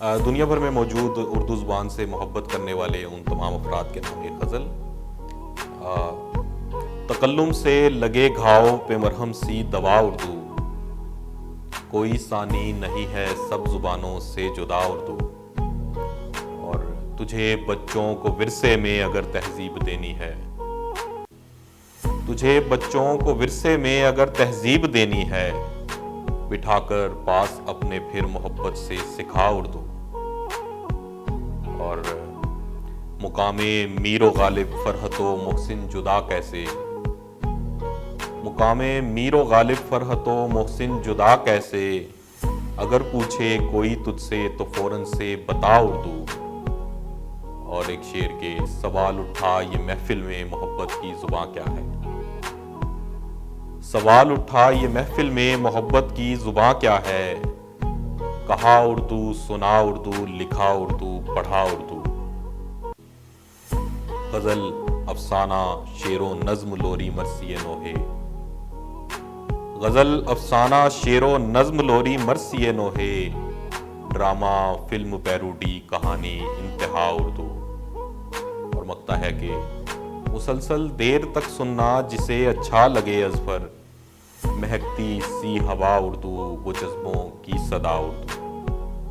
دنیا بھر میں موجود اردو زبان سے محبت کرنے والے ان تمام افراد کے نام یہ غزل۔ تکلم سے لگے گھاؤ پہ مرہم سی دوا اردو، کوئی ثانی نہیں ہے سب زبانوں سے جدا اردو۔ اور تجھے بچوں کو ورثے میں اگر تہذیب دینی ہے، تجھے بچوں کو ورثے میں اگر تہذیب دینی ہے، بٹھا کر پاس اپنے پھر محبت سے سکھا اردو۔ اور مقام میر و غالب فرحت و محسن جدا کیسے، مقام میر و غالب فرحت و محسن جدا کیسے، اگر پوچھے کوئی تجھ سے تو فوراً سے بتا اردو۔ اور ایک شعر کے سوال اٹھا یہ محفل میں محبت کی زباں کیا ہے، سوال اٹھا یہ محفل میں محبت کی زباں کیا ہے، کہا اردو سنا اردو لکھا اردو پڑھا اردو۔ غزل، افسانہ، شعر و نظم لوری مرثی نوحے، غزل، افسانہ، شعر و نظم لوری مرثی نوحے، ڈرامہ، فلم، پیروڈی، کہانی، انتہا اردو۔ اور مقطع ہے کہ مسلسل دیر تک سننا جسے اچھا لگے از پر، مہکتی سی ہوا اردو وہ جذبوں کی صدا اردو۔